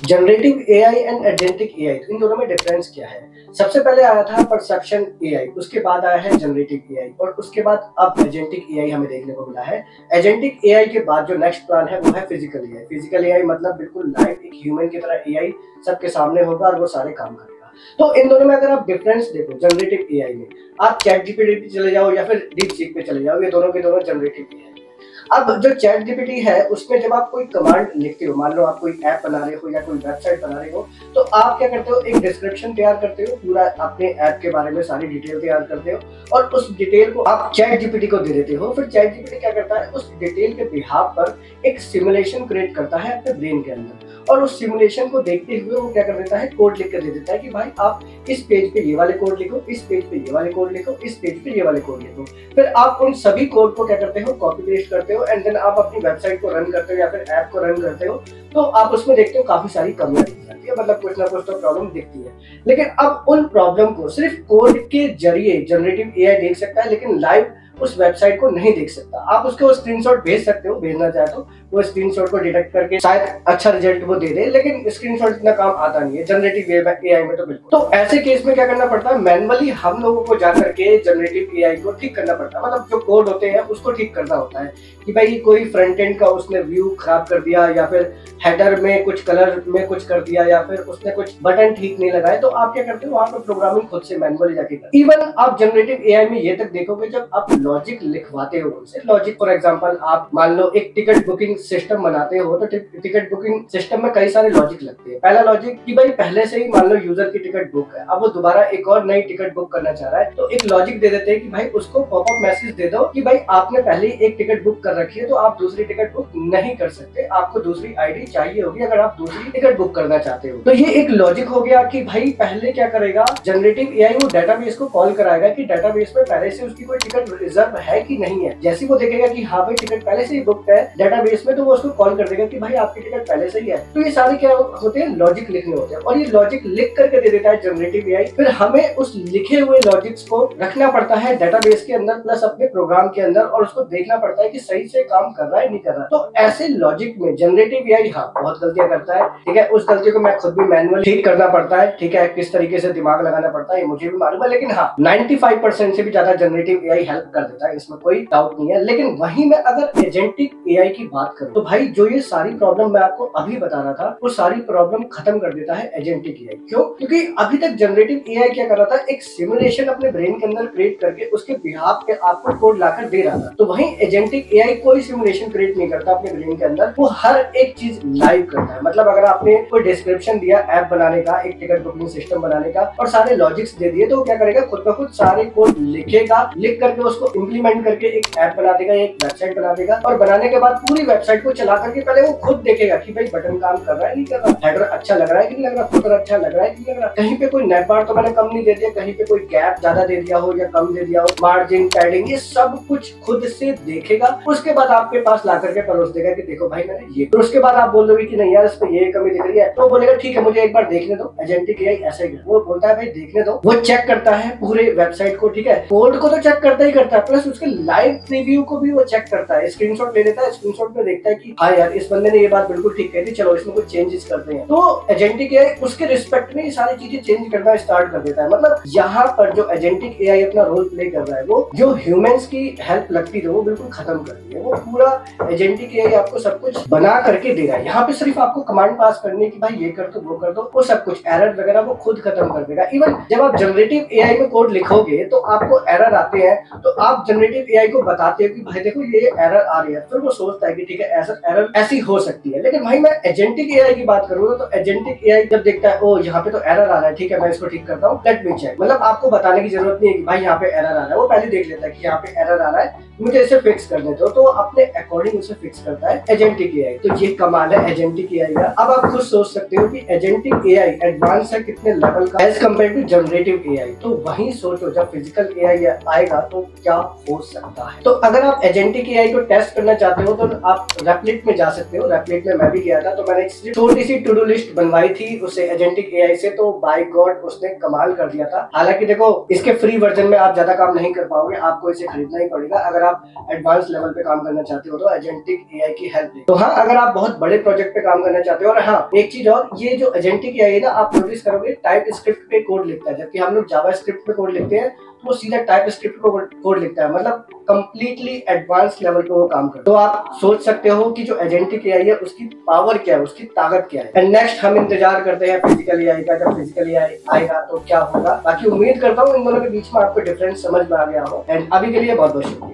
Generative AI and agentic AI, इन दोनों में डिफरेंस क्या है? सबसे पहले आया था परसेप्शन एआई, उसके बाद आया है जनरेटिव एआई और उसके बाद अब एजेंटिक एआई हमें देखने को मिला है। एजेंटिक एआई के बाद जो नेक्स्ट प्लान है वो है फिजिकल एआई। फिजिकल एआई मतलब बिल्कुल लाइव एक ह्यूमन की तरह एआई सबके सामने होगा और वो सारे काम करेगा। तो इन दोनों में अगर आप डिफरेंस देखो, जनरेटिव एआई में आप चैट जीपीटी पे चले जाओ या फिर डीप सीक पे चले जाओ, ये दोनों के दोनों जनरेटिव एआई। अब जो चैट जीपीटी है उसमें जब आप कोई कमांड लिखते हो, मान लो आप कोई ऐप बना रहे हो या कोई वेबसाइट बना रहे हो, तो आप क्या करते हो, एक डिस्क्रिप्शन तैयार करते हो, पूरा अपने ऐप के बारे में सारी डिटेल तैयार करते हो और उस डिटेल को आप चैट जीपीटी को दे देते हो। फिर चैट जीपीटी क्या करता है, उस डिटेल के बिहाफ पर एक सिमुलेशन क्रिएट करता है अपने ब्रेन के अंदर और उस सिमुलेशन को देखते हुए वो क्या कर देता है, कोड लिख कर दे देता है कि भाई आप इस पेज पे ये वाले कोड लिखो, इस पेज पे ये वाले कोड लिखो, इस पेज पे ये वाले कोड लिखो। फिर आप उन सभी कोड को क्या करते हो, कॉपी पेस्ट करते हो एंड देन आप अपनी वेबसाइट को रन करते हो या फिर ऐप को रन करते हो, तो आप उसमें देखते हो काफी सारी कमियां दिख जाती है, मतलब कुछ ना कुछ तो प्रॉब्लम दिखती है। लेकिन अब उन प्रॉब्लम को सिर्फ कोड के जरिए जनरेटिव एआई देख सकता है, लेकिन लाइव उस वेबसाइट को नहीं देख सकता। आप उसको स्क्रीनशॉट भेज सकते हो, भेजना चाहे तो वो स्क्रीनशॉट को डिटेक्ट करके शायद अच्छा रिजल्ट वो दे दे, लेकिन स्क्रीनशॉट इतना काम आता नहीं है जनरेटिव एआई में तो बिल्कुल। तो ऐसे केस में क्या करना पड़ता है, मैनुअली हम लोगों को जाकर के जनरेटिव एआई को ठीक करना पड़ता है, मतलब जो कोड होते हैं उसको ठीक करना होता है कि भाई कोई फ्रंट एंड का उसने व्यू खराब कर दिया या फिर हेडर में कुछ कलर में कुछ कर दिया या फिर उसने कुछ बटन ठीक नहीं लगाए, तो आप क्या करते हो, वहां पर प्रोग्रामिंग खुद से मैनुअली जाके करते हो। इवन आप जनरेटिव एआई में ये तक देखोगे, जब आप लॉजिक लिखवाते हो उनसे, लॉजिक फॉर एग्जांपल आप मान लो एक टिकट बुकिंग सिस्टम बनाते हो, तो टिकट बुकिंग सिस्टम में कई सारे लॉजिक लगते हैं। पहला लॉजिक कि भाई पहले से ही मान लो यूजर की टिकट बुक है, अब वो दोबारा एक और नई टिकट बुक करना चाह रहा है, तो एक लॉजिक दे देते हैं कि भाई उसको पॉपअप मैसेज दे दो कि भाई आपने पहले ही एक टिकट बुक कर रखी है तो आप दूसरी टिकट बुक नहीं कर सकते, आपको दूसरी आईडी चाहिए होगी अगर आप दूसरी टिकट बुक करना चाहते हो। तो ये एक लॉजिक हो गया कि भाई पहले क्या करेगा जनरेटिव एआई, वो डेटाबेस को कॉल कराएगा कि डेटाबेस में पहले से उसकी कोई टिकट रिजर्व है कि नहीं है। जैसे वो देखेगा कि हाँ भाई टिकट पहले से ही बुक है डेटाबेस में, तो वो उसको कॉल कर देगा कि भाई आपकी टिकट पहले से ही है। तो ये सारे क्या होते हैं, लॉजिक लिखने होते हैं और ये लॉजिक लिख करके दे देता है जनरेटिव एआई। फिर हमें उस लिखे हुए लॉजिक्स को रखना पड़ता है डेटाबेस के अंदर प्लस अपने प्रोग्राम के अंदर और उसको देखना पड़ता है कि सही से काम कर रहा है नहीं कर रहा। तो ऐसे लॉजिक में जनरेटिव एआई हाँ बहुत गलतियां करता है, ठीक है, उस गलती को मैं खुद भी मैनुअली ठीक करना पड़ता है, ठीक है, किस तरीके से दिमाग लगाना पड़ता है ये मुझे भी मालूम है, लेकिन हाँ 95% से भी ज्यादा जनरेटिव एआई हेल्प कर देता है, इसमें कोई डाउट नहीं है। लेकिन वहीं मैं अगर एजेंटिक एआई की बात करूं तो भाई जो ये सारी प्रॉब्लम मैं आपको अभी बता रहा था वो सारी प्रॉब्लम खत्म कर देता है एजेंटिक एआई। क्यों? क्योंकि अभी तक जनरेटिव एआई क्या कर रहा था, एक सिमुलेशन अपने ब्रेन के अंदर क्रिएट करके उसके बिहाफ पे आपको कोड लाकर दे रहा था। तो वहीं एजेंटिक एआई कोई सिमुलेशन क्रिएट नहीं करता अपने ब्रेन के अंदर, वो हर एक चीज लाइव करता है। मतलब अगर आपने कोई डिस्क्रिप्शन दिया ऐप बनाने का, एक टिकट बुकिंग सिस्टम बनाने का और सारे लॉजिक्स दे दिए, तो वो क्या करेगा, खुद ब खुद सारे कोड लिखेगा, लिख करके उसको इम्प्लीमेंट करके एक ऐप बना देगा, एक वेबसाइट बना देगा और बनाने के बाद पूरी वेबसाइट को चला करके पहले वो खुद देखेगा कि भाई बटन काम कर रहा है नहीं कर रहा, हेडर अच्छा लग रहा है कि नहीं लग रहा, फुटर अच्छा लग रहा है कि नहीं लग रहा, कहीं पे कोई नेट बार तो मैंने कम नहीं दे दिया, कहीं पे कोई गैप ज्यादा दे दिया हो या कम दे दिया हो, मार्जिन पैडिंग, ये सब कुछ खुद से देखेगा। उसके बाद आपके पास ला करके परोस देगा कि देखो भाई मैंने ये। तो उसके बाद आप बोल दोगे कि नहीं यार इसमें ये कमी दिख रही है, तो बोलेगा ठीक है मुझे एक बार देखने दो। एजेंटिक एआई ऐसे ही वो बोलता है भाई देखने दो, वो चेक करता है पूरे वेबसाइट को, ठीक है, कोड को तो चेक करता ही करता है प्लस उसके लाइव प्रीव्यू को भी वो चेक करता है, स्क्रीनशॉट ले लेता है, स्क्रीनशॉट में देखता है कि हाँ यार इस बंदे ने ये बात बिल्कुल ठीक कही थी, चलो इसमें कुछ चेंजेस करते हैं। तो एजेंटिक एआई उसके रिस्पेक्ट में ये सारी चीजें चेंज करना स्टार्ट कर देता है। मतलब यहाँ पर जो एजेंटिक एआई अपना रोल प्ले कर रहा है, वो जो ह्यूमंस की हेल्प लगती थी वो बिल्कुल खत्म कर दी है। वो पूरा एजेंटिक एआई आपको सब कुछ बना करके दे रहा है। यहाँ पे सिर्फ आपको कमांड पास करने की भाई ये कर दो वो कर दो, वो सब कुछ एरर वगैरह वो खुद खत्म कर देगा। इवन जब आप जनरेटिव एआई में कोड लिखोगे तो आपको एरर आते हैं, तो आप जनरेटिव एआई को बताते हो कि भाई देखो ये एरर आ रही है, फिर वो सोचता है कि ठीक है ऐसा एरर ऐसी हो सकती है। लेकिन भाई मैं एजेंटिक एआई की बात करूंगा तो एजेंटिक एआई जब देखता है ओ यहाँ पे तो एरर आ रहा है, ठीक है मैं इसको ठीक करता हूँ, लेट मी चेक। मतलब आपको बताने की जरूरत नहीं है कि भाई यहाँ पे एरर आ रहा है, वो पहले देख लेता है कि यहाँ पे एरर आ रहा है, मुझे इसे फिक्स करने दो, तो अपने अकॉर्डिंग उसे फिक्स करता है एजेंटिक एआई। तो ये कमाल है एजेंटिक एआई का। अब आप खुद सोच सकते हो कि एजेंटिक एआई एडवांस है कितने लेवल का as compared to generative AI. तो वहीं सोचो जब फिजिकल एआई आएगा तो क्या हो सकता है। तो अगर आप एजेंटिक एआई को टेस्ट करना चाहते हो तो आप रेपलिट में जा सकते हो। रेपलिट में मैं भी गया था, तो मैंने एक छोटी सी टू डू लिस्ट बनवाई थी उससे एजेंटिक एआई से, तो बाय गॉड उसने कमाल कर दिया था। हालांकि देखो इसके फ्री वर्जन में आप ज्यादा काम नहीं कर पाओगे, आपको इसे खरीदना ही पड़ेगा अगर आप एडवांस लेवल पे काम करना चाहते हो तो एजेंटिक एआई की हेल्प ले। तो हाँ, अगर आप बहुत बड़े प्रोजेक्ट पे काम करना चाहते हो। और हाँ, एक चीज और, ये जो एजेंटिक एआई है ना, आप नोटिस करोगे टाइप स्क्रिप्ट पे कोड लिखता है, जबकि हम लोग जावा स्क्रिप्ट पे कोड लिखते हैं तो वो सीधा टाइप स्क्रिप्ट पे कोड लिखता है। मतलब कंप्लीटली एडवांस लेवल पे वो काम करता है। तो आप सोच सकते हो कि जो एजेंटिक एआई है उसकी पावर क्या है, उसकी ताकत क्या है। एंड नेक्स्ट हम इंतजार करते हैं फिजिकल एआई का। जब फिजिकल एआई आएगा तो क्या होगा, बाकी उम्मीद करता हूँ इन दोनों के बीच में आपको डिफरेंस समझ में आ गया हो। एंड अभी के लिए बहुत बहुत शुक्रिया।